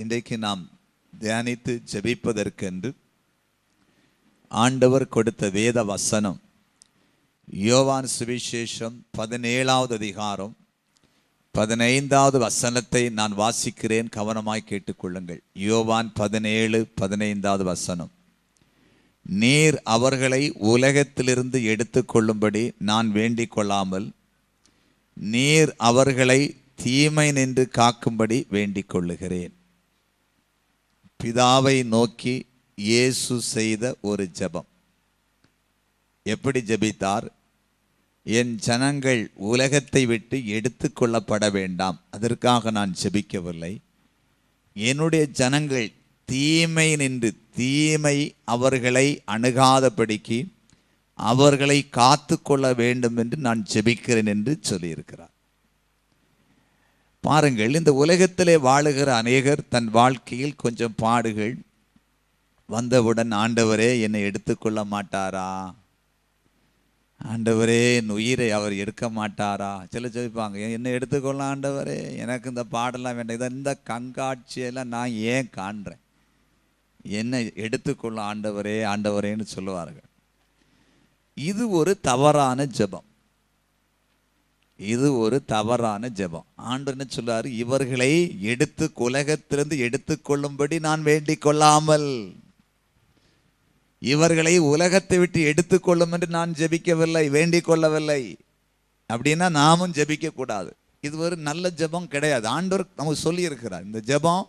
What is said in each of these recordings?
இன்றைக்கு நாம் தியானித்து ஜெபிப்பதற்கென்று ஆண்டவர் கொடுத்த வேத வசனம் யோவான் சுவிசேஷம் 17வது அதிகாரம் 15வது வசனத்தை நான் வாசிக்கிறேன், கவனமாய் கேட்டுக்கொள்ளுங்கள். யோவான் 17:15வது வசனம். நீர் அவர்களை உலகத்திலிருந்து எடுத்துக்கொள்ளும்படி நான் வேண்டிக் கொள்ளாமல் நீர் அவர்களை தீமை நின்று காக்கும்படி வேண்டிக் கொள்ளுகிறேன். பிதாவை நோக்கி இயேசு செய்த ஒரு ஜெபம். எப்படி ஜெபித்தார்? என் ஜனங்கள் உலகத்தை விட்டு எடுத்து கொள்ளப்பட வேண்டாம், அதற்காக நான் ஜெபிக்கவில்லை. என்னுடைய ஜனங்கள் தீமை நின்று தீமை அவர்களை அணுகாதபடிக்கு அவர்களை காத்து கொள்ள வேண்டும் என்று நான் ஜெபிக்கிறேன் என்று சொல்லியிருக்கிறார். பாருங்கள், இந்த உலகத்திலே வாழுகிற அநேகர் தன் வாழ்க்கையில் கொஞ்சம் பாடுகள் வந்தவுடன், ஆண்டவரே என்னை எடுத்துக்கொள்ள மாட்டாரா, ஆண்டவரே என் உயிரை அவர் எடுக்க மாட்டாரா, ஜெபிப்பாங்க. என்னை எடுத்துக்கொள்ள ஆண்டவரே, எனக்கு இந்த பாடெல்லாம் வேண்டாம், இந்த கண்காட்சியெல்லாம் நான் ஏன் காண்றேன், என்னை எடுத்துக்கொள்ள ஆண்டவரே ஆண்டவரேன்னு சொல்லுவார்கள். இது ஒரு தவறான ஜெபம். இது ஒரு தவறான ஜெபம். ஆண்டவர் என்ன சொல்றாரு? இவர்களை உலகத்திலிருந்து எடுத்துக்கொள்ளும்படி நான் வேண்டிக் கொள்ளாமல், இவர்களை உலகத்தை விட்டு எடுத்துக்கொள்ளும் என்று நான் ஜெபிக்கவில்லை, வேண்டிக் கொள்ளவில்லை. அப்படின்னா நாமும் ஜெபிக்க கூடாது. இது ஒரு நல்ல ஜெபம் கிடையாது. ஆண்டவர் நமக்கு சொல்லி இருக்கிறார், இந்த ஜெபம்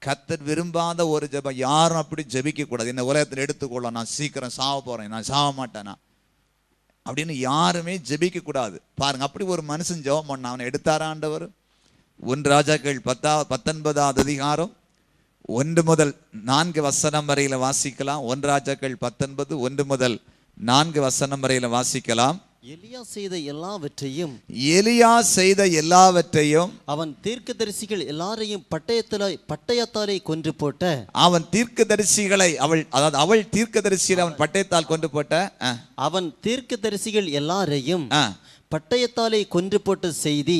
கர்த்தர் விரும்பாத ஒரு ஜெபம். யாரும் அப்படி ஜெபிக்க கூடாது. என்ன உலகத்தில் எடுத்துக்கொள்ள, நான் சீக்கிரம் சாவ போறேன், நான் சாவ மாட்டேனா அப்படின்னு யாருமே ஜெபிக்க கூடாது. பாருங்க, அப்படி ஒரு மனுஷன் ஜெபம் பண்ண அவனை எடுத்தாரா ஆண்டவர்? 1 ராஜாக்கள் 19வது அதிகாரம் 1 முதல் 4 வசனம் வரையில வாசிக்கலாம். 1 ராஜாக்கள் 19 1 முதல் 4 வசனம் வரையில வாசிக்கலாம். எலியா செய்த எல்லாவற்றையும் அவன் தீர்க்கதரிசிகள் எல்லாரையும் பட்டயத்தாலே கொன்று போட்ட, அவன் தீர்க்கதரிசிகளை அவள் தீர்க்கதரிசிகளை அவன் பட்டயத்தால் கொண்டு போட்ட, அவன் தீர்க்கதரிசிகள் எல்லாரையும் பட்டயத்தாலே கொன்று போட்ட செய்தி,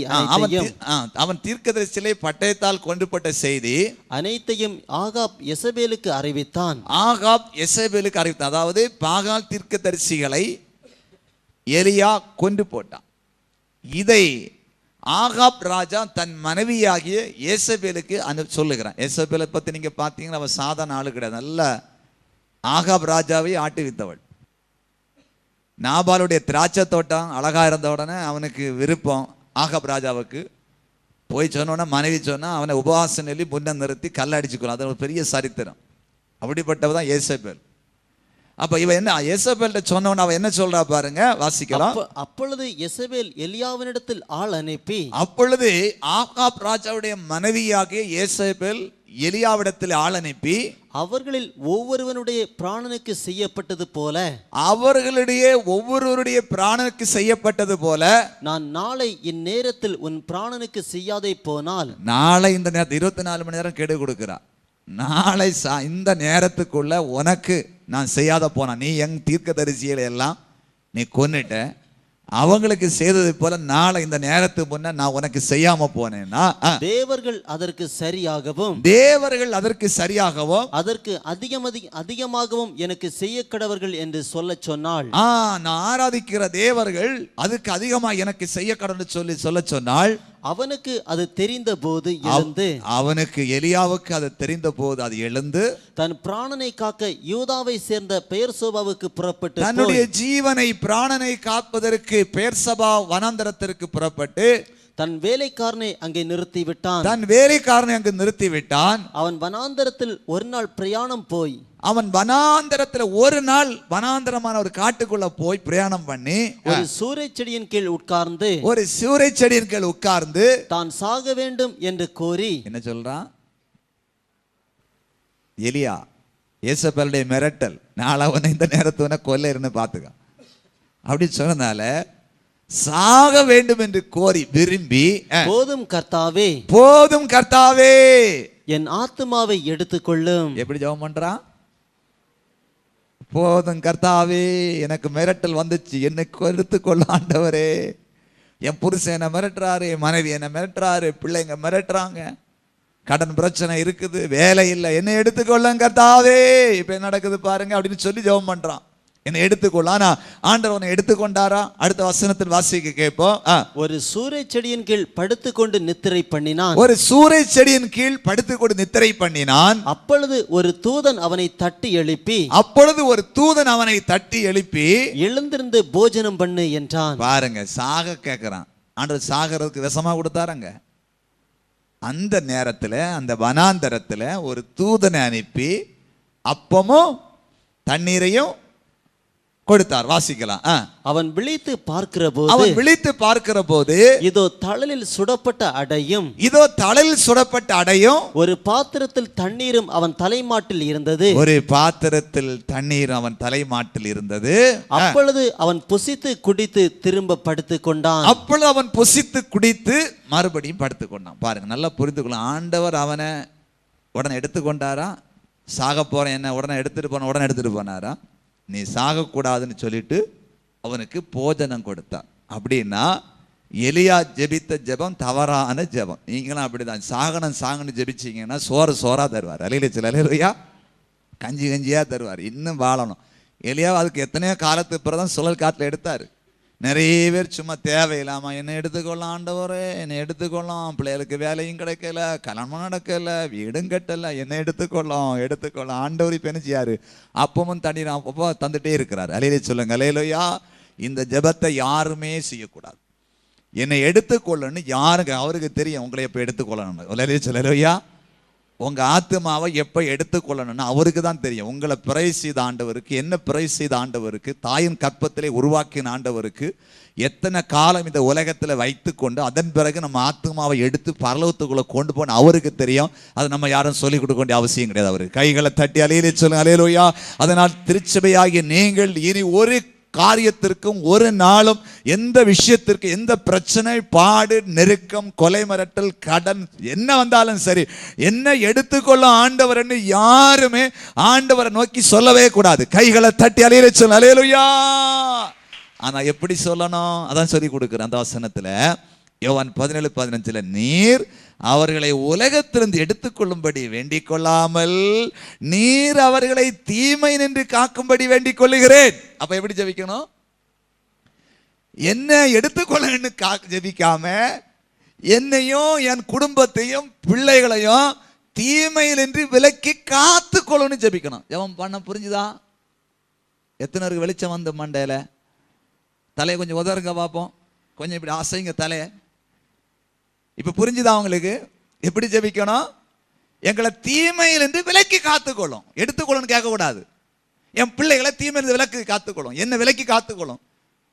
அவன் தீர்க்கதரிசிகளை பட்டயத்தால் கொன்று போட்ட செய்தி அனைத்தையும் ஆகாப் யெசபேலுக்கு அறிவித்தான். அதாவது பாகால் தீர்க்கதரிசிகளை எலியா கொண்டு போட்டான். இதை ஆகாப் ராஜா தன் மனைவியாகிய யேசபேலுக்கு சொல்லுகிறான். யேசபேலை பத்தி நீங்க பாத்தீங்கன்னா அவன் சாதாரண ஆளு கிடையாது. நல்ல ஆகாப் ராஜாவை ஆட்டுவித்தவள். நாபாலுடைய திராட்சை தோட்டம் அழகா இருந்த உடனே அவனுக்கு விருப்பம். ஆகாப் ராஜாவுக்கு போய் சொன்னோன்னா மனைவி சொன்னா அவனை உபவாசம் நெல்லி முன்ன நிறுத்தி கல்ல அடிச்சுக்கணும். அது ஒரு பெரிய சரித்திரம். அப்படிப்பட்டவ தான் யேசபேல். அப்ப இவ என்ன யேசபேல்ட்ட சொன்னவன் அவன் என்ன சொல்றா பாருங்க, வாசிக்கலாம். அப்பொழுது யெசபேல் எலியாவினிடத்தில் ஆள் அனுப்பி, அப்பொழுது ஆகாப் ராஜாவுடைய மனைவியாகிய யேசபேல் எலியாவிடத்தில் ஆள் அனுப்பி, அவர்களில் ஒவ்வொருவனுடைய பிராணனுக்கு செய்யப்பட்டது போல, ஒவ்வொருவருடைய பிராணனுக்கு செய்யப்பட்டது போல நான் நாளை இந்நேரத்தில் உன் பிராணனுக்கு செய்யாதே போனால், நாளை இந்த நேரத்தில் 24 மணி நேரம் கெடு கொடுக்கிறா, நாளை இந்த நேரத்துக்குள்ள உனக்கு நான் செய்யாத போனா, நீ எங் தீர்க்கதரிசிகளை எல்லாம் நீ கொன்னுட்ட, அவங்களுக்கு செய்தது போல நாளை இந்த நேரத்துக்கு முன்ன நான் உனக்கு செய்யாம போனேன்னா தேவர்கள் அதற்கு சரியாகவும் அதற்கு அதிகமாகவும் எனக்கு செய்ய கடவர்கள் என்று சொல்ல சொன்னாள். நான் ஆராதிக்கிற தேவர்கள் அதுக்கு அதிகமாக எனக்கு செய்ய கடவுள் சொல்ல சொன்னாள். அவனுக்கு அது தெரிந்த போது எழுந்து, அவனுக்கு எலியாவுக்கு அது தெரிந்த போது அது எழுந்து தன் பிராணனை காக்க யூதாவை சேர்ந்த பெயர்சோபாவுக்கு புறப்பட்டு, தன்னுடைய ஜீவனை பிராணனை காப்பதற்கு பெயர்சபா வனாந்தரத்திற்கு புறப்பட்டு தன் வேலைக்காரனை அங்கே நிறுத்தி விட்டான். அவன் வனாந்தரத்தில் ஒரு நாள் பிரயாணம் போய், அவன் வனாந்தரத்துல ஒரு நாள் வனாந்தரமான ஒரு காட்டுக்குள்ள போய் பிரயாணம் பண்ணி ஒரு சூரைச் செடியின் கீழ் உட்கார்ந்து தான் சாக வேண்டும் என்று கோரி, என்ன சொல்றான் எலியா? யேசபேலுடைய மிரட்டல், நாளை இந்த நேரத்துவன கொல்ல பாத்துக்க அப்படி சொன்னதால சாக வேண்டும் என்று கோரி விரும்பி, போதும் கர்த்தாவே என் ஆத்துமாவை எடுத்துக்கொள்ளும். எப்படி ஜெபம் பண்றான்? போதும் கர்த்தாவே, எனக்கு மிரட்டல் வந்துச்சு, என்னை எடுத்துக்கொள்ள ஆண்டவரே, என் புருஷன் என்ன மிரட்டுறாரு, என் மனைவி என்ன மிரட்டுறாரு, பிள்ளைங்க மிரட்டுறாங்க, கடன் பிரச்சனை இருக்குது, வேலை இல்லை, என்னை எடுத்துக்கொள்ளுங்க கர்த்தாவே. இப்ப என்ன நடக்குது பாருங்க அப்படின்னு சொல்லி ஜெபம் பண்றான், என்னை எடுத்துக்கொள்ள. ஆனா ஆண்டவர் உன்னை எடுத்துக்கொண்டாரா? அடுத்த வசனத்தில் வாசிக்க கேட்போம். ஒரு சூரை செடியின் கீழ் படுத்துக்கொண்டு நித்திரை பண்ணினான். ஒரு சூரை செடியின் கீழ் படுத்துக்கொண்டு நித்திரை பண்ணினான். அப்பொழுது ஒரு தூதன் அவனை தட்டி எழுப்பி எழுந்திருந்து போஜனம் பண்ணு என்றான். பாருங்க, சாக கேட்கிறான். ஆண்டவர் சாகிறதுக்கு விஷமா கொடுத்தாருங்க. அந்த நேரத்துல அந்த வனாந்தரத்துல ஒரு தூதனை அனுப்பி அப்பமும் தண்ணீரையும் கொடுத்தார். வாசிக்கலாம். அவன் விழித்து பார்க்கிற போது இதோ தழலில் சுடப்பட்ட அடையும் ஒரு பாத்திரத்தில் தண்ணீரும் அவன் தலைமாட்டில் இருந்தது. அப்பொழுது அவன் புசித்து குடித்து திரும்ப படுத்துக் கொண்டான். மறுபடியும் படுத்துக் கொண்டான். பாருங்க, நல்லா புரிந்து கொள்ளலாம். ஆண்டவர் அவனை உடனே எடுத்துக்கொண்டாரா? சாக போறேன் என்ன உடனே எடுத்துட்டு போனாரா? நீ சாகக்கூடாதுன்னு சொல்லிட்டு அவனுக்கு போஜனம் கொடுத்தார். அப்படின்னா எலியா ஜெபித்த ஜெபம் தவறான ஜெபம். நீங்களும் அப்படிதான் சாகணும்னு ஜெபிச்சீங்கன்னா சோறா தருவார். அல்லேலூயா. கஞ்சியா தருவார். இன்னும் வாழணும். எலியா அதுக்கு எத்தனையோ காலத்துக்கு பிறகுதான் சுழல் காற்றுல எடுத்தாரு. நிறைய பேர் சும்மா தேவையில்லாம என்னை எடுத்துக்கொள்ளலாம் ஆண்டவரே, என்னை எடுத்துக்கொள்ளலாம், பிள்ளைகளுக்கு வேலையும் கிடைக்கல, கல்யாணமும் நடக்கல, வீடும் கட்டல, என்னை எடுத்துக்கொள்ளலாம். ஆண்டவர் இப்ப என்ன செய்யாரு? அப்பமும் தண்ணீர் அப்பப்போ தந்துட்டே இருக்கிறார். அலையிலே சொல்லுங்க அல்லேலூயா. இந்த ஜெபத்தை யாருமே செய்யக்கூடாது. என்னை எடுத்துக்கொள்ளணும்னு யாருக்கு அவருக்கு தெரியும். உங்களை எப்ப எடுத்துக்கொள்ளணும்? அலையிலே சொல்லலையா. உங்க ஆத்துமாவை எப்ப எடுத்துக்கொள்ளணும்னு அவருக்கு தான் தெரியும். உங்களை பிரைஸ் செய்த ஆண்டவருக்கு, என்ன பிரைஸ் செய்த ஆண்டவருக்கு, தாயின் கற்பத்திலே உருவாக்கின ஆண்டவருக்கு எத்தனை காலம் இந்த உலகத்துல வைத்து கொண்டு அதன் பிறகு நம்ம ஆத்துமாவை எடுத்து பரலோகத்துக்குள்ள கொண்டு போன அவருக்கு தெரியும். அது நம்ம யாரும் சொல்லிக் கொடுக்க வேண்டிய அவசியம் கிடையாது. அவருக்கு கைகளை தட்டி அலையிலே சொல்லுங்க அல்லேலூயா. அதனால் திருச்சபையாகிய நீங்கள் இனி ஒரு காரியத்திற்கும் ஒரு நாளும் எந்த விஷயத்திற்கு எந்த பிரச்சனை, பாடு, நெருக்கம், கொலை மிரட்டல், கடன் என்ன வந்தாலும் சரி, என்ன எடுத்துக்கொள்ள ஆண்டவர் என்று யாருமே ஆண்டவரை நோக்கி சொல்லவே கூடாது. கைகளை தட்டி அலையிலே சொல்ல அல்லேலூயா. ஆனா எப்படி சொல்லணும்? அதான் சொல்லி கொடுக்குறேன் அந்த வசனத்துல. யோவான் 17:15 நீர் அவர்களை உலகத்திலிருந்து எடுத்துக்கொள்ளும்படி வேண்டிக் கொள்ளாமல் நீர் அவர்களை தீமை நின்று காக்கும்படி வேண்டிக் கொள்ளுகிறேன். அப்ப எப்படி ஜெபிக்கணும்? என்ன எடுத்துக்கொள்ளன்னு ஜெபிக்காம என்னையும் என் குடும்பத்தையும் பிள்ளைகளையும் தீமையிலின்றி விலக்கி காத்து கொள்ளணும்னு ஜெபிக்கணும். ஜெபம் பண்ண புரிஞ்சுதா? எத்தனை பேருக்கு வெளிச்சம் வந்து மண்டையில? தலையை கொஞ்சம் உதருங்க பார்ப்போம். கொஞ்சம் இப்படி அசைங்க தலையை. இப்ப புரிஞ்சுதா உங்களுக்கு எப்படி ஜெபிக்கணும்? எங்களை தீமையிலிருந்து விலக்கி காத்துக்கொள்ளும். எடுத்துக்கொள்ளும் கேட்க கூடாது. என் பிள்ளைகளை தீமையிலிருந்து விலக்கி காத்துக்கொள்ளும். என்ன விலக்கி காத்துக்கொள்ளும்?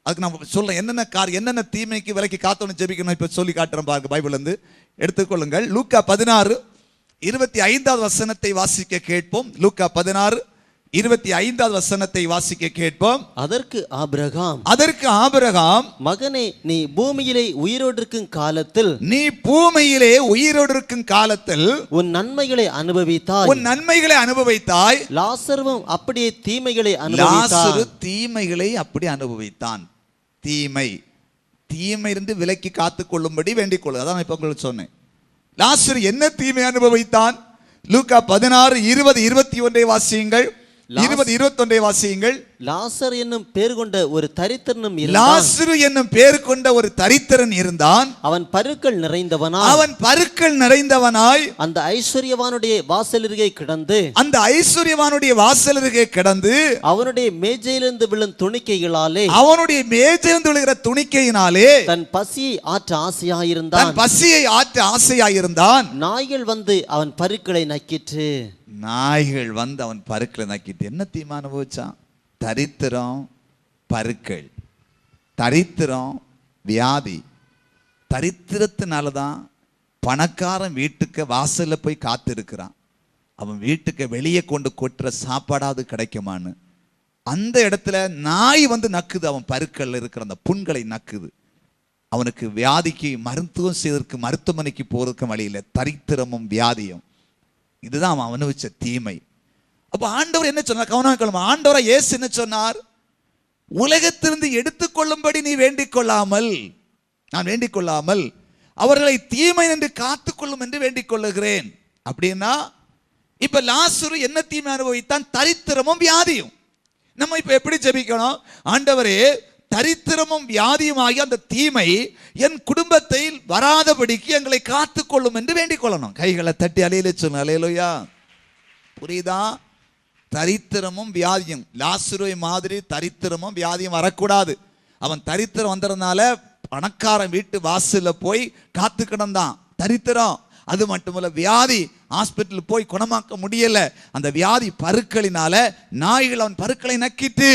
அதுக்கு நான் சொல்றேன் என்னென்ன தீமைக்கு விலக்கி காத்தோன்னு ஜெபிக்கணும். இப்ப சொல்லி காட்டுறேன் பாருங்க. பைபிள்ல இருந்து எடுத்துக்கொள்ளுங்கள். லூக்கா 16:25 வசனத்தை வாசிக்க கேட்போம். லூக்கா 16:25 வசனத்தை வாசிக்க கேட்போம். அதற்கு ஆபிரகாம் மகனே, நீ பூமியிலே உயிரோடு இருக்கும் காலத்தில் உன் நன்மைகளை அனுபவித்தாய். லாசருவும் அப்படியே தீமைகளை அனுபவித்தான். தீமை இருந்து விலக்கி காத்துக் கொள்ளும்படி வேண்டிக் கொள்ளு. அதான் இப்ப உங்களுக்கு சொன்னேன். லாசரு என்ன தீமை அனுபவித்தான்? லூக்கா 16:20-21 வாசியுங்கள். 20-21 வாசியுங்கள். லாசரு என்னும் பேர் கொண்ட ஒரு தரித்திரன் இருந்தான். அவன் பருக்கள் நிறைந்தவனாய் அந்த ஐஸ்வர்யவானுடைய வாசலருகே கிடந்து அவனுடைய மேஜையிலிருந்து விழும் துணிக்கையினாலே தன் பசியை ஆற்ற ஆசையாயிருந்தான். நாய்கள் வந்து அவன் பருக்களை நக்கிற்று. என்ன தீமை அனுபவிச்சான்? தரித்திரம், பருக்கள், தரித்திரம், வியாதி. தரித்திரத்தினாலதான் பணக்காரன் வீட்டுக்கு வாசல்ல போய் காத்து இருக்கிறான். அவன் வீட்டுக்கு வெளியே கொண்டு கொட்டுற சாப்பாடாவது கிடைக்குமான்னு அந்த இடத்துல நாய் வந்து நக்குது. அவன் பருக்கள் இருக்கிற அந்த புண்களை நக்குது. அவனுக்கு வியாதிக்கு மருத்துவம் செய்வதற்கு மருத்துவமனைக்கு போறதுக்கு வழியில் தரித்திரமும் வியாதியும். இதுதான் அவன் அனுபவிச்ச தீமை. அப்ப ஆண்டவர் என்ன சொன்னார்? கவனம். ஆண்டவரை இயேசு என்ன சொன்னார்? உலகத்திலிருந்து எடுத்துக்கொள்ளும்படி நீ நான் வேண்டிக் கொள்ளாமல் அவர்களை தீமை என்று காத்துக்கொள்ளும் என்று வேண்டிக் கொள்ளுகிறேன். அப்படின்னா இப்ப லாசரு என்ன தீமை அனுபவித்தான்? தரித்திரமும் வியாதியும். நம்ம இப்ப எப்படி ஜெபிக்கணும்? ஆண்டவரே, தரித்திரமும் வியாதியுமாகி அந்த தீமை என் குடும்பத்தை வராதபடிக்கு எங்களை காத்துக்கொள்ளும் என்று வேண்டிக் கொள்ளணும். கைகளை தட்டி அலையில சொல்லணும். அலையலுயா, புரியுதா? தரித்திரமும் வியாதியும், லாசருவை மாதிரி தரித்திரமும் வியாதியும் வரக்கூடாது. அவன் தரித்திரம் வந்ததுனால பணக்காரன் வீட்டு வாசல்ல போய் காத்து கிடந்தான். தரித்திரம். அது மட்டுமல்ல, வியாதி. ஹாஸ்பிட்டல் போய் குணமாக்க முடியல. அந்த வியாதி பருக்களினால நாய்கள் அவன் பருக்களை நக்கிட்டு.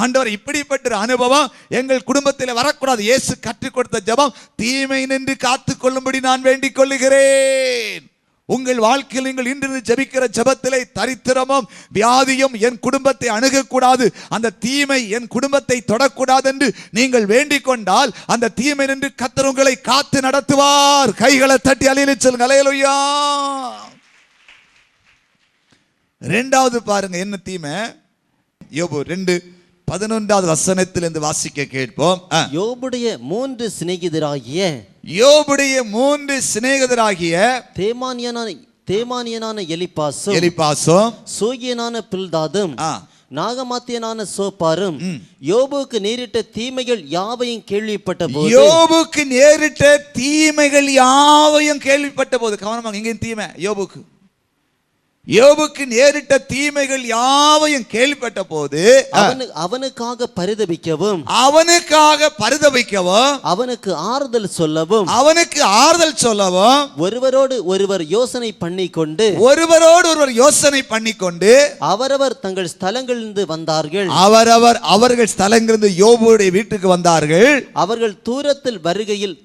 ஆண்டவர், இப்படிப்பட்ட அனுபவம் எங்கள் குடும்பத்தில் வரக்கூடாது. இயேசு கற்றுக் கொடுத்த ஜெபம், தீமை நின்று காத்துக் கொள்ளும்படி நான் வேண்டிக் கொள்ளுகிறேன். உங்கள் வாழ்க்கையில் நீங்கள் இன்று ஜெபிக்கிற ஜெபத்திலே தரித்திரமும் வியாதியும் என் குடும்பத்தை அணுகக்கூடாது, அந்த தீமை என் குடும்பத்தை தொடக்கூடாது என்று நீங்கள் வேண்டிக் கொண்டால் அந்த தீமை நின்று கர்த்தர் உங்களை காத்து நடத்துவார். கைகளை தட்டி அலையில சொல்லுங்க. அல்லேலூயா. இரண்டாவது பாருங்க, என்ன தீமை? யோபு 2:11 வசனத்திலிருந்து வாசிக்க கேட்போம். யோபுடைய 3 சிநேகிதராகிய தேமானியனான எலிப்பாசும் சூகியனான பில்தாதும் நாகமாத்தியனான சோப்பாரும் யோபுக்கு நேரிட்ட தீமைகள் யாவையும் கேள்விப்பட்ட போது கவனமாக, இங்கே தீமை யோபுக்கு நேரிட்ட தீமைகள் யாவையும் கேள்விப்பட்ட போது அவனுக்காக பரிதபிக்கவும் அவனுக்கு ஆறுதல் சொல்லவும் ஒருவரோடு ஒருவர் யோசனை பண்ணிக்கொண்டு அவரவர் தங்கள் ஸ்தலங்களிலிருந்து வந்தார்கள். அவர்கள் ஸ்தலங்களிலிருந்து யோபுடைய வீட்டுக்கு வந்தார்கள். அவர்கள் தூரத்தில் வருகையில்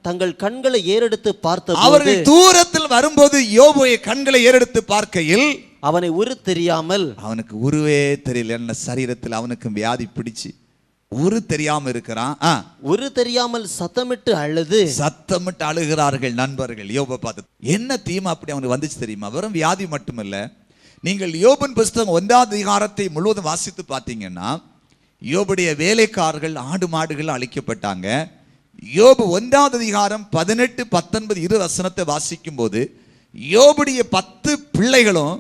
தங்கள் கண்களை ஏறெடுத்து பார்த்தபோது, அவர்கள் தூரத்தில் வரும்போது யோபுடைய கண்களை ஏறெடுத்து பார்க்கையில் அவனை உரு தெரியாமல், அவனுக்கு உருவே தெரியல. என்ன சரீரத்தில் அவனுக்கு வியாதி பிடிச்சு உரு தெரியாம இருக்கிறான். உரு தெரியாமல் சத்தமிட்டு அழுகிறார்கள் நண்பர்கள் யோபை பார்த்து. என்ன தீமை அப்படி அவனுக்கு வந்துச்சு தெரியுமா? வெறும் வியாதி மட்டுமல்ல. நீங்கள் யோபின் புஸ்தகம் 1ஆம் அதிகாரத்தை முழுவதும் வாசித்து பார்த்தீங்கன்னா, யோபுடைய வேலைக்காரர்கள் ஆடு மாடுகள் அழிக்கப்பட்டாங்க. யோபு 1ஆம் அதிகாரம் 18, 19 வசனத்தை வாசிக்கும் போது யோபுடைய 10 பிள்ளைகளும்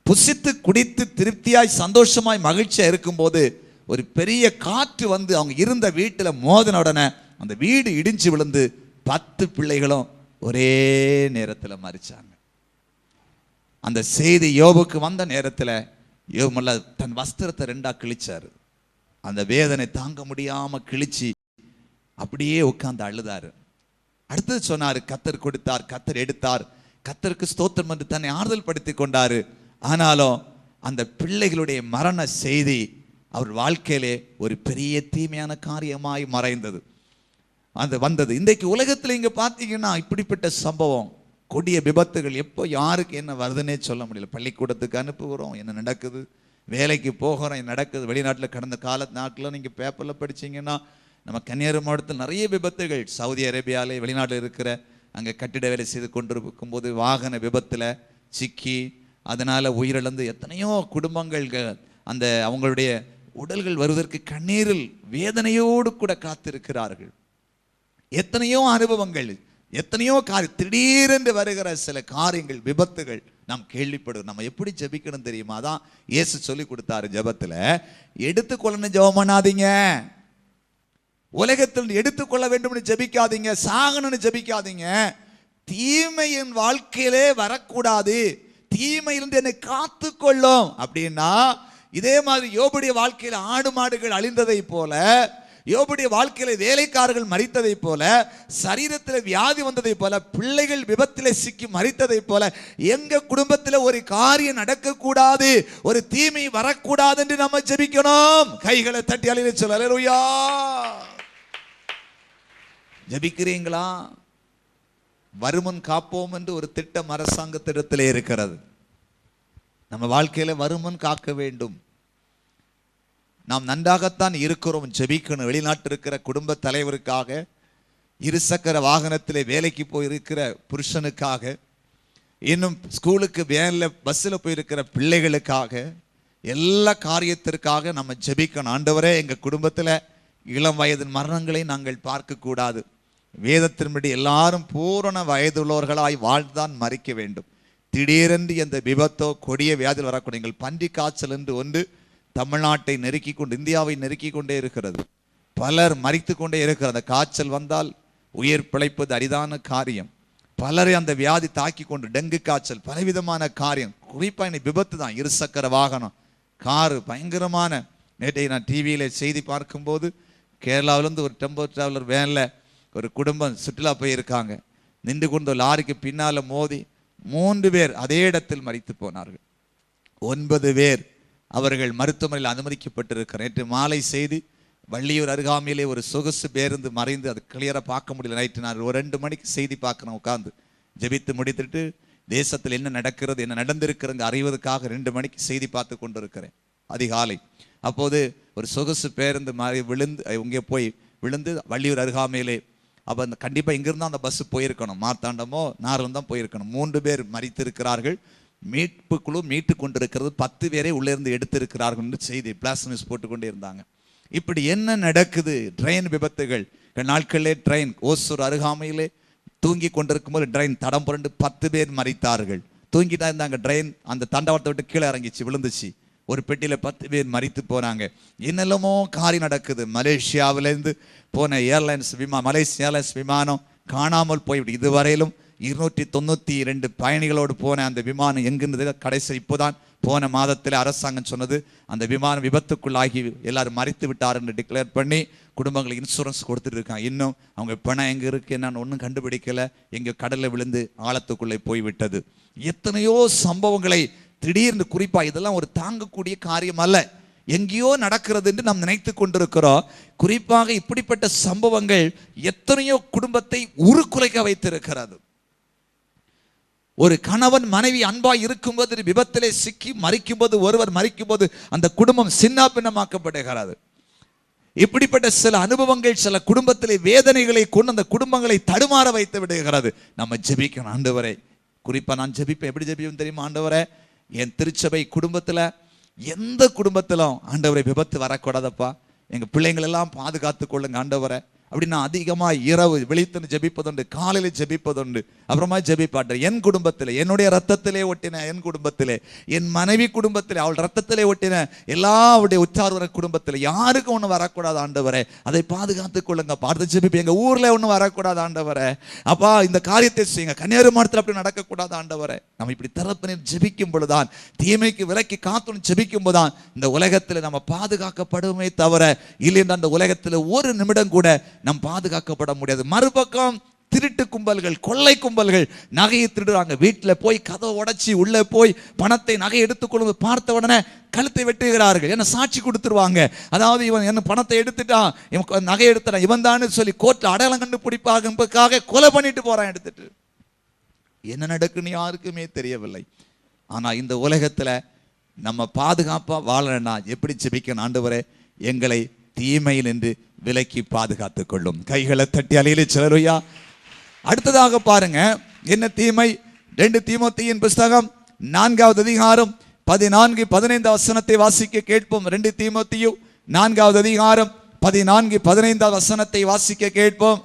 புசித்து குடித்து திருப்தியாய் சந்தோஷமாய் மகிழ்ச்சியா இருக்கும்போது ஒரு பெரிய காற்று வந்து அவங்க இருந்த வீட்டில் மோதின உடனே அந்த வீடு இடிஞ்சு விழுந்து 10 பிள்ளைகளும் ஒரே நேரத்தில் மரிச்சாங்க. அந்த செய்தி யோபுக்கு வந்த நேரத்தில் யோபு தன் வஸ்திரத்தை 2ஆ கிழிச்சாரு. அந்த வேதனை தாங்க முடியாம கிழிச்சு அப்படியே உட்கார்ந்து அழுதாரு. அடுத்தது சொன்னாரு, கர்த்தர் கொடுத்தார், கர்த்தர் எடுத்தார், கர்த்தருக்கு ஸ்தோத்திரம் என்று தன்னை ஆறுதல் படுத்தி கொண்டாரு. ஆனாலும் அந்த பிள்ளைகளுடைய மரண செய்தி அவர் வாழ்க்கையிலே ஒரு பெரிய தீமையான காரியமாய் மறைந்தது. அது வந்தது. இன்றைக்கு உலகத்தில் இங்க பார்த்தீங்கன்னா இப்படிப்பட்ட சம்பவம், கொடிய விபத்துகள் எப்போ யாருக்கு என்ன வருதுன்னே சொல்ல முடியல. பள்ளிக்கூடத்துக்கு அனுப்புகிறோம், என்ன நடக்குது, வேலைக்கு போகிறோம், என்ன நடக்குது. வெளிநாட்டில் கடந்த நாட்களில் நீங்கள் பேப்பரில் படிச்சிங்கன்னா நம்ம கன்னியாகுமரி மாவட்டத்தில் நிறைய விபத்துகள். சவுதி அரேபியாவிலே வெளிநாட்டில் இருக்கிற அங்கே கட்டிட வேலை செய்து கொண்டிருக்கும் போது வாகன விபத்தில் சிக்கி அதனால் உயிரிழந்து எத்தனையோ குடும்பங்கள் அந்த அவங்களுடைய உடல்கள் வருவதற்கு கண்ணீரில் வேதனையோடு கூட காத்திருக்கிறார்கள். எத்தனையோ அனுபவங்கள், எத்தனையோ திடீரென்று வருகிற சில காரியங்கள், விபத்துகள் நாம் கேள்விப்படுவோம். நம்ம எப்படி ஜெபிக்கணும் தெரியுமா? தான் இயேசு சொல்லி கொடுத்தாரு ஜெபத்தில், எடுத்துக்கொள்ளணும் ஜெபம் பண்ணாதீங்க. உலகத்தில் எடுத்துக்கொள்ள வேண்டும் ஜெபிக்காதீங்க, சாகணும்னு ஜெபிக்காதீங்க. தீமை என் வாழ்க்கையிலே வரக்கூடாது, தீமையிலிருந்து என்னை காத்துக்கொள்ளும் அப்படின்னா, இதே மாதிரி யோபுடைய வாழ்க்கையில் ஆடு மாடுகள் அழிந்ததை போல, யோபுடைய வாழ்க்கையில வேலைக்காரர்கள் மரித்ததை போல, சரீரத்தில் வியாதி வந்ததை போல, பிள்ளைகள் விபத்திலே சிக்கி மரித்ததை போல எங்க குடும்பத்தில் ஒரு காரியம் நடக்கக்கூடாது, ஒரு தீமை வரக்கூடாது என்று நம்ம ஜெபிக்கணும். கைகளை தட்டி அலையில சொல்ல. அல்லேலூயா. ஜெபிக்கிறீங்களா? வருமுன் காப்போம் என்று ஒரு திட்டம் அரசாங்கத்திடத்திலே இருக்கிறது. நம்ம வாழ்க்கையில வருமுன் காக்க வேண்டும். நாம் நன்றாகத்தான் இருக்கிறோம், ஜெபிக்கணும். வெளிநாட்டு இருக்கிற குடும்ப தலைவருக்காக, இருசக்கர வாகனத்திலே வேலைக்கு போயிருக்கிற புருஷனுக்காக, இன்னும் ஸ்கூலுக்கு வேனில் பஸ்ஸில் போயிருக்கிற பிள்ளைகளுக்காக, எல்லா காரியத்திற்காக நம்ம ஜெபிக்கணும். ஆண்டவரே, எங்கள் குடும்பத்தில் இளம் வயது மரணங்களை நாங்கள் பார்க்கக்கூடாது. வேதத்தின்படி எல்லாரும் பூரண வயதுள்ளவர்களாய் வாழ்ந்தான் மறிக்க வேண்டும். திடீரென்று எந்த விபத்தோ கொடிய வியாதியில் வரக்கூடிய எங்கள் பன்றி காய்ச்சல் என்று ஒன்று தமிழ்நாட்டை நெருக்கி கொண்டு இந்தியாவை நெருக்கி கொண்டே இருக்கிறது. பலர் மரித்து கொண்டே இருக்கிற அந்த காய்ச்சல் வந்தால் உயிர் பிழைப்பது அரிதான காரியம். பலரை அந்த வியாதி தாக்கி கொண்டு டெங்கு காய்ச்சல் பலவிதமான காரியம். குறிப்பாக இன்னைக்கு விபத்து தான். இருசக்கர வாகனம், காரு பயங்கரமான. நேற்றைக்கு நான் டிவியில் செய்தி பார்க்கும்போது கேரளாவிலேருந்து ஒரு டெம்போ டிராவலர் வேனில் ஒரு குடும்பம் சுற்றுலா போயிருக்காங்க. நின்று கொண்டு லாரிக்கு பின்னால் மோதி 3 பேர் அதே இடத்தில் மரித்து போனார்கள். 9 பேர் அவர்கள் மருத்துவமனையில் அனுமதிக்கப்பட்டிருக்கிறார். நேற்று மாலை செய்தி வள்ளியூர் அருகாமையிலே ஒரு சொகுசு பேருந்து மறைந்து, அது கிளியராக பார்க்க முடியல. நைட்டு நான் ஒரு 2 மணிக்கு செய்தி பார்க்குறேன். உட்காந்து ஜெபித்து முடித்துட்டு தேசத்தில் என்ன நடக்கிறது, என்ன நடந்திருக்கிறங்க அறிவதற்காக 2 மணிக்கு செய்தி பார்த்து கொண்டு இருக்கிறேன் அதிகாலை. அப்போது ஒரு சொகுசு பேருந்து விழுந்து இங்கே போய் விழுந்து வள்ளியூர் அருகாமையிலே. அப்போ அந்த கண்டிப்பாக இங்கிருந்து அந்த பஸ்ஸு போயிருக்கணும், மார்த்தாண்டமோ நார்லம் தான் போயிருக்கணும். 3 பேர் மரித்திருக்கிறார்கள். மீட்பு குழு மீட்டு கொண்டிருக்கிறது. 10 பேரை உள்ளே இருந்து எடுத்திருக்கிறார்கள் என்று செய்தி பிளாஸ் நியூஸ் போட்டுக்கொண்டே இருந்தாங்க. இப்படி என்ன நடக்குது? ட்ரெயின் விபத்துகள். நாட்களிலே ட்ரெயின் ஓசூர் அருகாமையிலே தூங்கி கொண்டிருக்கும் போது ட்ரெயின் தடம் புரண்டு 10 பேர் மரித்தார்கள். தூங்கிட்டா இருந்தாங்க. ட்ரெயின் அந்த தண்டவாளத்தை விட்டு கீழே இறங்கிச்சு, விழுந்துச்சு. ஒரு பெட்டியில் 10 பேர் மரித்து போனாங்க. என்னெல்லாமோ காரியம் நடக்குது. மலேசியாவிலேருந்து போன ஏர்லைன்ஸ் மலேசிய ஏர்லைன்ஸ் விமானம் காணாமல் போய்விட்டு இதுவரையிலும் 292 பயணிகளோடு போன அந்த விமானம் எங்கிருந்தது கடைசி இப்போதான் போன மாதத்தில் அரசாங்கம் சொன்னது அந்த விமானம் விபத்துக்குள்ளாகி எல்லாரும் மறித்து விட்டார் என்று டிக்ளேர் பண்ணி குடும்பங்களுக்கு இன்சூரன்ஸ் கொடுத்துட்டு இருக்காங்க. இன்னும் அவங்க பணம் எங்கே இருக்கு என்னன்னு ஒன்றும் கண்டுபிடிக்கல. எங்கே கடலில் விழுந்து ஆழத்துக்குள்ளே போய்விட்டது. எத்தனையோ சம்பவங்களை திடீர்னு, குறிப்பாக இதெல்லாம் ஒரு தாங்கக்கூடிய காரியம் அல்ல, எங்கேயோ நடக்கிறது என்று நாம் நினைத்து கொண்டிருக்கிறோம். குறிப்பாக இப்படிப்பட்ட சம்பவங்கள் எத்தனையோ குடும்பத்தை உருக்குலைக்க வைத்திருக்கிறது. ஒரு கணவன் மனைவி அன்பாய் இருக்கும்போது விபத்திலே சிக்கி மறிக்கும்போது, ஒருவர் மறிக்கும்போது அந்த குடும்பம் சின்ன பின்னமாக்கப்படுகிறது. இப்படிப்பட்ட சில அனுபவங்கள் சில குடும்பத்திலே வேதனைகளை கொண்டு அந்த குடும்பங்களை தடுமாற வைத்து விடுகிறது. நம்ம ஜெபிக்கணும். ஆண்டவரே, குறிப்பா நான் ஜெபிப்பேன். எப்படி ஜெபிப்பேன் தெரியுமா? ஆண்டவரே, என் திருச்சபை குடும்பத்துல எந்த குடும்பத்திலும் ஆண்டவரை விபத்து வரக்கூடாதப்பா, எங்க பிள்ளைங்களெல்லாம் பாதுகாத்து கொள்ளுங்க ஆண்டவரை. அப்படி நான் அதிகமாக இரவு விழித்து ஜெபிப்பதுண்டு, காலையில் ஜெபிப்பதுண்டு. அப்புறமா ஜெபிப்பாட்டேன். என் குடும்பத்தில், என்னுடைய ரத்தத்திலே ஒட்டின என் குடும்பத்திலே, என் மனைவி குடும்பத்திலே, அவள் ரத்தத்திலே ஒட்டின எல்லாருடைய உற்றார் குடும்பத்தில் யாருக்கும் ஒன்றும் வரக்கூடாது ஆண்டவரே, அதை பாதுகாத்துக் கொள்ளுங்க. பார்த்து ஜெபிப்பேன். எங்கள் ஊரில் ஒன்றும் வரக்கூடாது ஆண்டவரே, அப்பா இந்த காரியத்தை செய்யுங்க. கன்னியாகுமரி மாவட்டத்தில் அப்படி நடக்கக்கூடாது ஆண்டவரே. நம்ம இப்படி தரப்பினர் ஜெபிக்கும் பொழுதுதான், தீமைக்கு விலக்கி காத்துன்னு ஜெபிக்கும் போதுதான் இந்த உலகத்தில் நம்ம பாதுகாக்கப்படுமே தவிர, இல்லைன்னு அந்த உலகத்தில் ஒரு நிமிடம் கூட நம் பாதுகாக்கப்பட முடியாது. மறுபக்கம் திருட்டு கும்பல்கள், கொள்ளை கும்பல்கள் நகையை திருடுறாங்க. வீட்டில் போய் கதவை உடைச்சி உள்ளே போய் பணத்தை நகை எடுத்துக்கொள்வது பார்த்த உடனே கழுத்தை வெட்டுகிறார்கள். என்ன சாட்சி கொடுத்துருவாங்க. அதாவது இவன் என்ன பணத்தை எடுத்துட்டான், இவன் நகை எடுத்துட்டான், இவன் தான் சொல்லி கோர்ட்டில் அடையாளம் கண்டுபிடிப்பாக கொலை பண்ணிட்டு போறான் எடுத்துட்டு. என்ன நடக்குன்னு யாருக்குமே தெரியவில்லை. ஆனா இந்த உலகத்துல நம்ம பாதுகாப்பா வாழணும்னா எப்படி ஜெபிக்கணும்? ஆண்டவரே, எங்களை தீமையில் என்று விலக்கி பாதுகாத்துக் கொள்ளும். கைகளை தட்டி அலையிலே சிலருயா. அடுத்ததாக பாருங்க, என்ன தீமை? 2 தீமோத்தேயின் புஸ்தகம் 4வது அதிகாரம் 14-15 வசனத்தை வாசிக்க கேட்போம். 2 தீமோத்தேயு 4வது அதிகாரம் 14-15 வசனத்தை வாசிக்க கேட்போம்.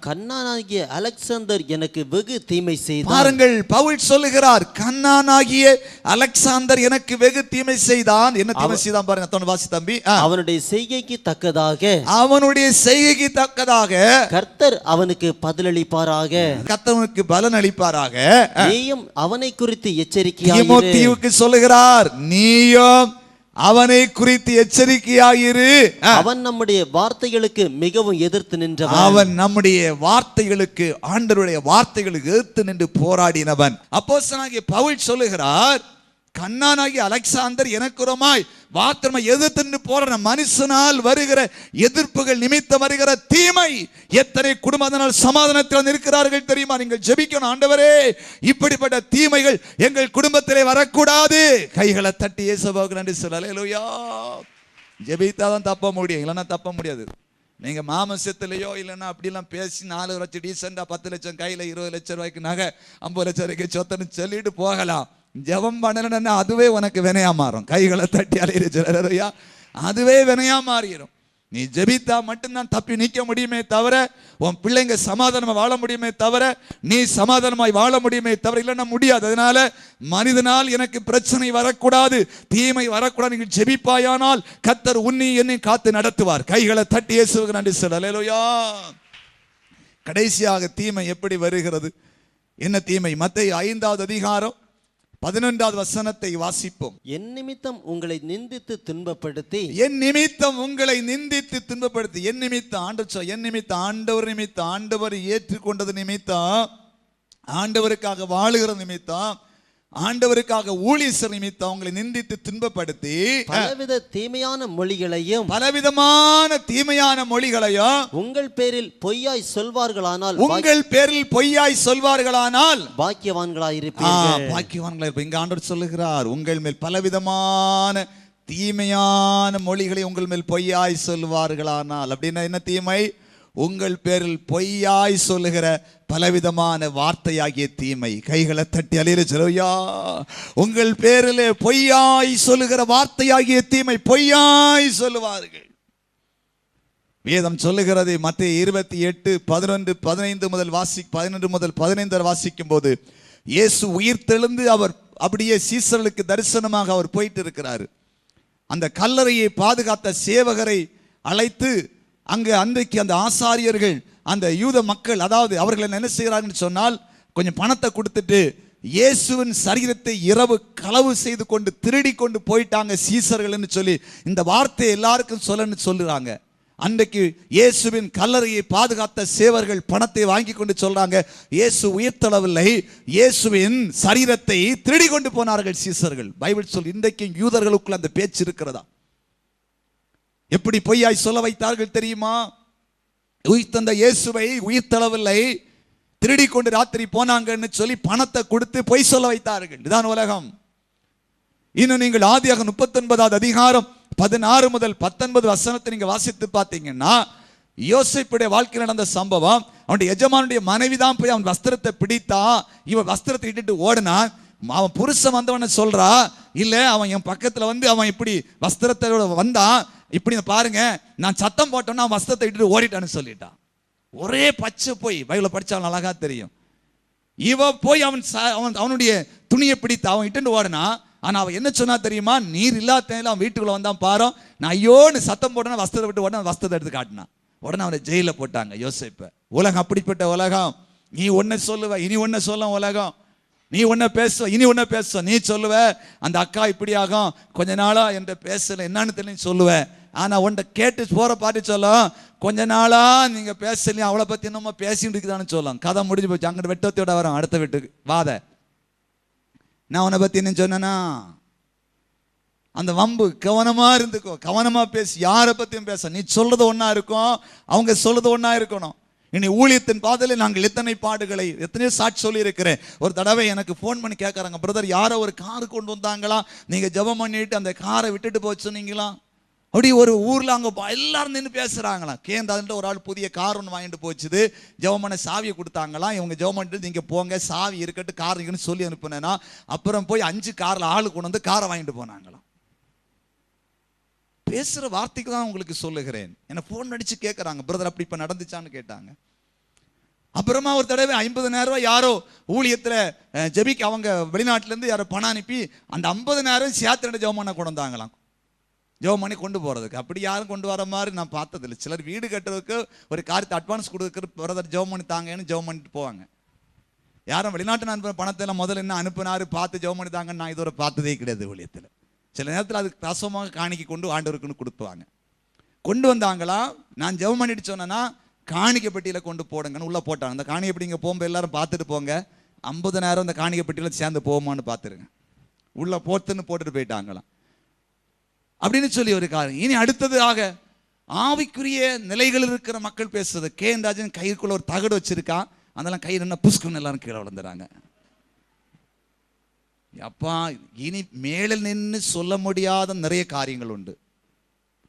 கண்ணானாகிய அலெக்சாந்தர் எனக்கு வெகு தீமை செய்தான். பாருங்கள், பவுல் சொல்லுகிறார், கண்ணானாகிய அலெக்சாந்தர் எனக்கு வெகு தீமை செய்தான். என்ன தீமை செய்தான் பாருங்க. தோணு வாசி தம்பி. அவனுடைய செய்கைக்கு தக்கதாக, அவனுடைய செய்கைக்கு தக்கதாக கர்த்தர் அவனுக்கு பதிலளிப்பாராக, கர்த்தருக்கு பலன் அளிப்பாராக. நீயும் அவனை குறித்து எச்சரிக்கையாயிரு. தீமோத்தேயுவுக்கு சொல்லுகிறார், நீயும் அவனை குறித்து எச்சரிக்கையாயிரு. அவன் நம்முடைய வார்த்தைகளுக்கு மிகவும் எதிர்த்து நின்றவன். அவன் நம்முடைய வார்த்தைகளுக்கு, ஆண்டவருடைய வார்த்தைகளுக்கு எதிர்த்து நின்று போராடினவன். அப்போஸ்தலனாகிய பவுல் சொல்லுகிறார், கண்ணானாகிய அலெக்சாந்தர் எனக்குரமாய் வார்த்தை எதிர்த்து போற மனுஷனால் வருகிற எதிர்ப்புகள் நிமித்தம் வருகிற தீமை. எத்தனை குடும்பத்தினால் சமாதானத்தில் இருக்கிறார்கள் தெரியுமா? நீங்கள் ஜெபிக்கணும். ஆண்டவரே, இப்படிப்பட்ட தீமைகள் எங்கள் குடும்பத்திலே வரக்கூடாது. கைகளை தட்டி இயேசுவுக்கு நன்றி சொல்ல. அல்லேலூயா. ஜெபித்தாதான் தப்ப முடியும், இல்லைன்னா தப்ப முடியாது. நீங்க மாமசத்திலேயோ இல்லைன்னா அப்படிலாம் பேசி 4 லட்சம் டீசெண்டா 10 லட்சம் கையில 20 லட்சம் ரூபாய்க்கு நகை 50 லட்சம் ரூபாய்க்கு சொத்தன்னு சொல்லிட்டு போகலாம். ஜெபம் பண்ணலன்னா அதுவே உனக்கு வினையா மாறும். கைகளை தட்டி அலையிறா, அதுவே வினையா மாறிடும். நீ ஜெபித்தா மட்டும்தான் தப்பி நிற்க முடியுமே தவிர, உன் பிள்ளைங்க சமாதானமா வாழ முடியுமே தவிர, நீ சமாதானமாய் வாழ முடியுமே தவிர, இல்லைன்னா முடியாது. அதனால மனிதனால் எனக்கு பிரச்சனை வரக்கூடாது, தீமை வரக்கூடாது. நீங்கள் ஜெபிப்பாயானால் கர்த்தர் உன்னை என்னை காத்து நடத்துவார். கைகளை தட்டி இயேசுவுக்கு நன்றி சொல்ல. அல்லேலூயா. கடைசியாக தீமை எப்படி வருகிறது? என்ன தீமை? மத்தேயு 5வது அதிகாரம் 11வது வசனத்தை வாசிப்போம். என் நிமித்தம் உங்களை நிந்தித்து துன்பப்படுத்தி, என் நிமித்தம் உங்களை நிந்தித்து துன்பப்படுத்தி, என் நிமித்தம் ஆண்டவர், என் நிமித்தம் ஆண்டவர் நிமித்தம், ஆண்டவர் ஏற்றுக்கொண்டது நிமித்தம், ஆண்டவருக்காக வாழுகிற நிமித்தம், ஆண்டவருக்காக ஊழியர் நிமித்தம் உங்களை நிந்தித்து துன்பப்படுத்தி பலவித தீமையான மொழிகளையும், பலவிதமான தீமையான மொழிகளையும் உங்கள் பேரில் பொய்யாய் சொல்வார்களானால், உங்கள் பேரில் பொய்யாய் சொல்வார்களானால் பாக்கியவான்களாயிருப்பீர்கள். பாக்கியவான்களாயிருப்பீர்கள். இங்க ஆண்டவர் சொல்லுகிறார், உங்கள் மேல் பலவிதமான தீமையான மொழிகளை உங்கள் மேல் பொய்யாய் சொல்வார்களானால். அப்படின்னா என்ன தீமை? உங்கள் பேரில் பொய்யாய் சொல்லுகிற பலவிதமான வார்த்தையாகிய தீமை. கைகளை தட்டி அல்லேலூயா. உங்கள் பேரிலே பொய்யாய் சொல்லுகிற வார்த்தையாகிய தீமை, பொய்யாய் சொல்லுவார்கள். வேதம் சொல்லுகிறது, மத்தேயு 28 11 15 முதல் 11 முதல் 15 வாசிக்கும் போது, இயேசு உயிர் தெழுந்து அவர் அப்படியே சீசர்களுக்கு தரிசனமாக அவர் போயிட்டு இருக்கிறார். அந்த கல்லறையை பாதுகாத்த சேவகரை அழைத்து, அங்கே அன்றைக்கு அந்த ஆசாரியர்கள், அந்த யூத மக்கள், அதாவது அவர்கள் என்ன செய்கிறார்கள் சொன்னால், கொஞ்சம் பணத்தை கொடுத்துட்டு இயேசுவின் சரீரத்தை இரவு களவு செய்து கொண்டு திருடி கொண்டு போயிட்டாங்க சீசர்கள்னு சொல்லி இந்த வார்த்தையை எல்லாருக்கும் சொல்லுறாங்க. அன்றைக்கு இயேசுவின் கல்லறையை பாதுகாத்த சேவர்கள் பணத்தை வாங்கி கொண்டு சொல்றாங்க, இயேசு உயிர்த்தெழவில்லை, இயேசுவின் சரீரத்தை திருடி கொண்டு போனார்கள் சீசர்கள். பைபிள் சொல். இன்றைக்கு யூதர்களுக்குள்ள அந்த பேச்சு இருக்கிறதா? எப்படி பொய்யாய் சொல்ல வைத்தார்கள் தெரியுமா? உயிர்த்தெழுந்த இயேசுவை உயிர்த்தெழவில்லை, திருடி கொண்டு ராத்திரி போனாங்கன்னு சொல்லி பணத்தை கொடுத்து பொய் சொல்ல வைத்தார்கள். இதுதான் உலகம். இன்னும் நீங்கள் ஆதியாகமம் 39வது அதிகாரம் 16 முதல் 19 வசனத்தை நீங்க வாசித்து பார்த்தீங்கன்னா, யோசேப்புடைய வாழ்க்கையில் நடந்த சம்பவம். அவனுடைய எஜமானுடைய மனைவி தான் போய் அவன் வஸ்திரத்தை பிடித்தா, இவன் வஸ்திரத்தை இட்டுட்டு ஓடினான். அவன் புருஷன் வந்தவன சொல்றா, இல்ல அவன் என் பக்கத்துல வந்து அவன் இப்படி வஸ்திரத்தோட வந்தான், இப்படி பாருங்க, நான் சத்தம் போட்டோன்னா அவன் வஸ்திரத்தை இட்டுட்டு ஓடிட்டான்னு சொல்லிட்டான். ஒரே பச்சை போய் பைபிளை படிச்சாலும் அழகா தெரியும். இவ போய் அவனுடைய துணியை பிடித்து அவன் இட்டுட்டு ஓடினா. ஆனா அவன் என்ன சொன்னா தெரியுமா? நீர் இல்லாத அவன் வீட்டுக்குள்ள வந்தான் பாரு, நான் ஐயோன்னு சத்தம் போட்டேன்னா வஸ்திரத்தை விட்டு உடனே வஸ்திரத்தை எடுத்து காட்டினான். உடனே அவனை ஜெயில போட்டாங்க யோசேப்பை. உலகம் அப்படிப்பட்ட உலகம். நீ ஒன்ன சொல்லுவ, இனி ஒன்ன சொல்ல உலகம். நீ ஒன்ன பேசுவ, இனி ஒன்ன பேசுவ. நீ சொல்லுவ அந்த அக்கா இப்படி ஆகும், கொஞ்ச நாளா என்ற பேசல என்னன்னு தெரியல சொல்லுவ. ஆனா உன்ட கேட்டு போற பாட்டி சொல்லும், கொஞ்ச நாளா நீங்க பேசலையும் அவளை பத்தி என்னமோ பேசிட்டு இருக்குதான்னு சொல்லும். கதை முடிஞ்சு போச்சு. அங்கிட்டு வெட்டத்தோட வரோம் அடுத்த வீட்டுக்கு வாத. நான் உன்னை பத்தி என்ன சொன்னா, அந்த வம்பு கவனமா இருந்துக்கோ, கவனமா பேசி. யாரை பத்தியும் பேச, நீ சொல்றது ஒன்னா இருக்கும், அவங்க சொல்றது ஒன்னா இருக்கணும். இனி ஊழியத்தின் பாதையில நாங்கள் எத்தனை பாடுகளை, எத்தனையோ சாட்சி சொல்லி இருக்கிறேன். ஒரு தடவை எனக்கு ஃபோன் பண்ணி கேட்கறாங்க, பிரதர் யாரோ ஒரு காரு கொண்டு வந்தாங்களா, நீங்க ஜெபம் பண்ணிட்டு அந்த காரை விட்டுட்டு போச்சு சொன்னீங்களா? அப்படி ஒரு ஊர்ல அங்க எல்லாரும் நின்று பேசுறாங்களாம். கேந்தாதுன்ற ஒரு ஆள் புதிய கார் ஒன்று வாங்கிட்டு போச்சுது, ஜெபம் பண்ண சாவியை கொடுத்தாங்களாம். இவங்க ஜெபம் பண்ணிட்டு நீங்க போங்க, சாவி இருக்கட்டு, கார் இருக்குன்னு சொல்லி அனுப்புனேன்னா, அப்புறம் போய் 5 கார்ல ஆளு கொண்டு வந்து காரை வாங்கிட்டு போனாங்களாம். பேசுற வார்த்தைக்கு தான் உங்களுக்கு சொல்லுகிறேன். என்ன போன் அடிச்சு கேட்கறாங்க, பிரதர் அப்படி இப்ப நடந்துச்சான்னு கேட்டாங்க. அப்புறமா ஒரு தடவை 50,000 ரூபாய் யாரோ ஊழியத்துல ஜெபிக்கு அவங்க வெளிநாட்டுல இருந்து யாரோ பணம் அனுப்பி அந்த 50,000 சேர்த்து ஜெபம் பண்ண கொண்டு வந்தாங்களாம், ஜெபம் பண்ணி கொண்டு போறதுக்கு. அப்படி யாரும் கொண்டு வர மாதிரி நான் பார்த்ததில்லை. சிலர் வீடு கட்டுறதுக்கு ஒரு காரியத்தை அட்வான்ஸ் கொடுக்குற பிரதர் ஜெபம் பண்ணி தாங்கன்னு ஜெபம் பண்ணிட்டு போவாங்க. யாரும் வெளிநாட்டு அனுப்புற பணத்தை எல்லாம் முதல்ல என்ன அனுப்புனாரு பார்த்து ஜெபம் பண்ணி தாங்கன்னு நான் இதோட பார்த்ததே கிடையாது ஊழியத்தில். சில நேரத்தில் அதுக்கு ரசமாக காணிக்கை கொண்டு ஆண்டவருக்குன்னு கொடுத்துவாங்க. கொண்டு வந்தாங்களா, நான் ஜெபம் பண்ணிட்டு சொன்னேன்னா காணிக்கை பெட்டியில கொண்டு போடுங்கன்னு உள்ள போட்டாங்க. அந்த காணிக்கை பெட்டி இங்கே போகும்போது எல்லாரும் பார்த்துட்டு போங்க, 50,000 அந்த காணிக்கை பெட்டியில சேர்ந்து போகுமான்னு பார்த்துருங்க. உள்ள போட்டுன்னு போட்டுட்டு போயிட்டாங்களாம் அப்படின்னு சொல்லி ஒரு காரியம். இனி அடுத்ததாக ஆவிக்குரிய நிலைகள் இருக்கிற மக்கள் பேசுறது. கேஎன் ராஜன் கைக்குள்ள ஒரு தகடு வச்சிருக்கான், அதெல்லாம் கை நின்று புஷ்குன்னு எல்லாரும் கீழே விழுந்துறாங்க. அப்பா இனி மேல நின்று சொல்ல முடியாத நிறைய காரியங்கள் உண்டு.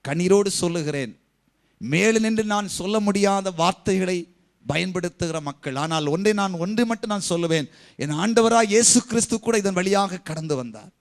கண்ணீரோடு சொல்லுகிறேன், மேல நின்று நான் சொல்ல முடியாத வார்த்தைகளை பயன்படுத்துகிற மக்கள். ஆனால் ஒன்று மட்டும் நான் சொல்லுவேன், என் ஆண்டவராய் இயேசு கிறிஸ்து கூட இதன் வழியாக கடந்து வந்தார்.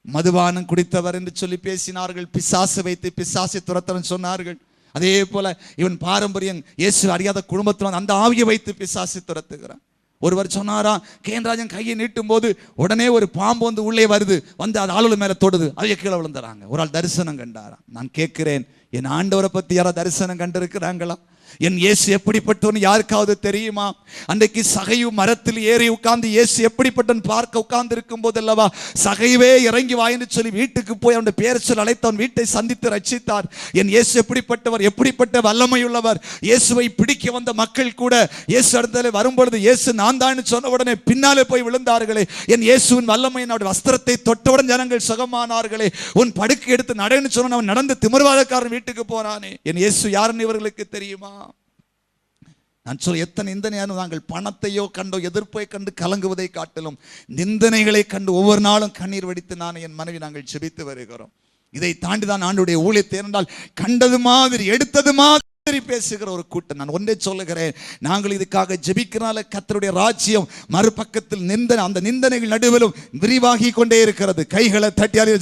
மதுபானம் குடித்தவர் என்று சொல்லி பேசினார்கள், பிசாசு வைத்து பிசாசை துரத்தவன் சொன்னார்கள். அதே போல இவன் பாரம்பரியம் இயேசு அறியாத குடும்பத்தில் அந்த ஆவியை வைத்து பிசாசு துரத்துகிறான். ஒருவர் சொன்னாராம், கேன்ராஜன் கையை நீட்டும் போது உடனே ஒரு பாம்பு வந்து உள்ளே வருது, வந்து அது ஆளுல மேல தொடுது, அவைய கீழே விழுந்துறாங்க. ஒரு ஆள் தரிசனம் கண்டாராம். நான் கேட்கிறேன், என் ஆண்டவரை பத்தி யாராவது தரிசனம் கண்டிருக்கிறாங்களா? என் இயேசு எப்படிப்பட்டவன் யாருக்காவது தெரியுமா? அன்றைக்கு சகையு மரத்தில் ஏறி உட்கார்ந்து இயேசு எப்படிப்பட்டவன் பார்க்க உட்கார்ந்து இருக்கும் போது அல்லவா சகைவே இறங்கி வா என்று சொல்லி வீட்டுக்கு போய் அவனுடைய பேரை சொல்லி அழைத்தவன் வீட்டை சந்தித்து ரட்சித்தார். என் இயேசு எப்படிப்பட்டவர், எப்படிப்பட்ட வல்லமை உள்ளவர். இயேசுவை பிடிக்க வந்த மக்கள் கூட இயேசு இடத்துல வரும்பொழுது இயேசு நான் தான் சொன்ன உடனே பின்னாலே போய் விழுந்தார்களே. என் இயேசுவின் வல்லமை அவருடைய வஸ்திரத்தை தொட்டவுடன் ஜனங்கள் சுகமானார்களே. உன் படுக்கை எடுத்து நடன்னு சொன்ன அவன் நடந்து திமிர்வாதக்காரன் வீட்டுக்கு போனானே. என் இயேசு யாருன்னு இவர்களுக்கு தெரியுமா? நான் சொல்ல, எத்தனை நிந்தனையான நாங்கள் பணத்தையோ கண்டோ எதிர்ப்பை கண்டு கலங்குவதை காட்டிலும் நிந்தனைகளை கண்டு ஒவ்வொரு நாளும் கண்ணீர் வடித்து நான் என் மனைவி நாங்கள் ஜெபித்து வருகிறோம். இதை தாண்டிதான் ஆண்டுடைய ஊழியத்தை என்றால் கண்டது மாதிரி எடுத்தது மாதிரி பேசுகிற ஒரு கூட்டம். நான் ஒன்றே சொல்லுகிறேன், நாங்கள் இதுக்காக ஜெபிக்கிறனால கர்த்தருடைய ராஜ்யம் மறுபக்கத்தில் அந்த நிந்தனைகள் நடுவிலும் விரிவாகி கொண்டே இருக்கிறது. கைகளை தட்டியாலே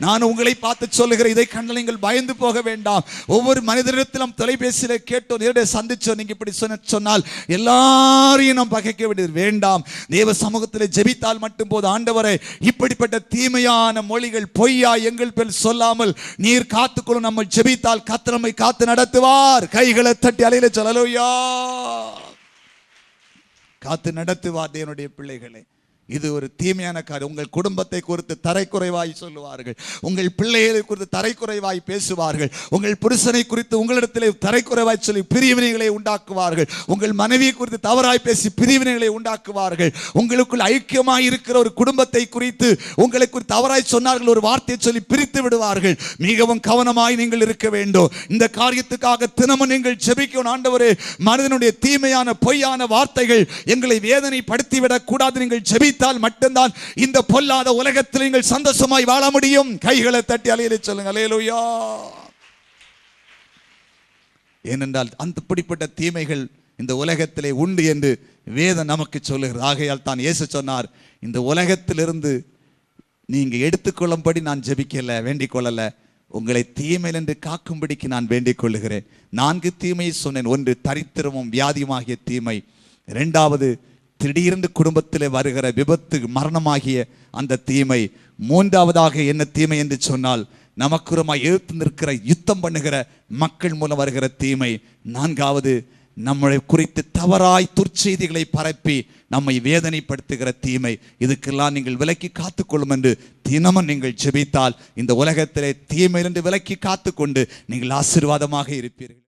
நான் உங்களை பார்த்து சொல்லுகிறேன், இதை கண்டு நீங்கள் பயந்து போக வேண்டாம். ஒவ்வொரு மனிதரிடத்திலும் தொலைபேசியில கேட்டோம், நேரடியாக சந்திச்சோம், நீங்க இப்படி சொன்னால் எல்லாரையும் நாம் பகைக்க வேண்டியது வேண்டாம். தேவ சமூகத்தில் ஜெபித்தால் மட்டும் போது, ஆண்டவரே இப்படிப்பட்ட தீமையான மொழிகள் பொய்யா எங்கள் பேர் சொல்லாமல் நீர் காத்துக்கொள்ளும், நம்ம ஜெபித்தால் கர்த்தர் நம்மை காத்து நடத்துவார். கைகளை தட்டி அலையில சொல்லலோயா, காத்து நடத்துவார் தேவனுடைய பிள்ளைகளை. இது ஒரு தீமையான காரியம். உங்கள் குடும்பத்தை குறித்து தரைக்குறைவாய் சொல்லுவார்கள், உங்கள் பிள்ளைகளை குறித்து தரைக்குறைவாய் பேசுவார்கள், உங்கள் புருஷனை குறித்து உங்களிடத்திலே தரைக்குறைவாய் சொல்லி பிரிவினைகளை உண்டாக்குவார்கள், உங்கள் மனைவியை குறித்து தவறாய் பேசி பிரிவினைகளை உண்டாக்குவார்கள், உங்களுக்குள் ஐக்கியமாய் இருக்கிற ஒரு குடும்பத்தை குறித்து உங்களை குறித்து தவறாய் சொன்னார்கள், ஒரு வார்த்தையை சொல்லி பிரித்து விடுவார்கள். மிகவும் கவனமாய் நீங்கள் இருக்க வேண்டும். இந்த காரியத்துக்காக தினமும் நீங்கள் ஜெபிக்கணும். ஆண்டவரே, மனிதனுடைய தீமையான பொய்யான வார்த்தைகள் எங்களை வேதனைப்படுத்திவிடக் கூடாது. நீங்கள் ஜெபி மட்டும்தான் இந்த பொல்லாத உலகத்தில் நீங்கள் சந்தோஷமாய் வாழ முடியும். கைகளை தட்டி அலையிலே சொல்லுங்க அல்லேலூயா. ஏனென்றால் அப்படிப்பட்ட தீமைகள் இந்த உலகத்திலே உண்டு என்று வேதம் நமக்கு சொல்லுகிறது. ஆகையால் தான் இயேசு சொன்னார், இந்த உலகத்திலிருந்து நீங்க எடுத்துக்கொள்ளும்படி நான் ஜெபிக்கல, வேண்டிக் கொள்ளல, உங்களை தீமையில் என்று காக்கும்படிக்கு நான் வேண்டிக் கொள்ளுகிறேன். 4 தீமையை சொன்னேன். 1 தரித்திரமும் வியாதியுமாகிய தீமை. 2வது திடீரென்று குடும்பத்திலே வருகிற விபத்து மரணமாகிய அந்த தீமை. 3வதாக என்ன தீமை என்று சொன்னால், நமக்குறமாய் எழுத்து நிற்கிற யுத்தம் பண்ணுகிற மக்கள் மூலம் வருகிற தீமை. 4வது நம்மளை குறித்து தவறாய் துர்ச்செய்திகளை பரப்பி நம்மை வேதனைப்படுத்துகிற தீமை. இதுக்கெல்லாம் நீங்கள் விலக்கி காத்துக்கொள்ளும் என்று தினமும் நீங்கள் ஜெபித்தால் இந்த உலகத்திலே தீமையிலிருந்து விலக்கி காத்துக்கொண்டு நீங்கள் ஆசீர்வாதமாக இருப்பீர்கள்.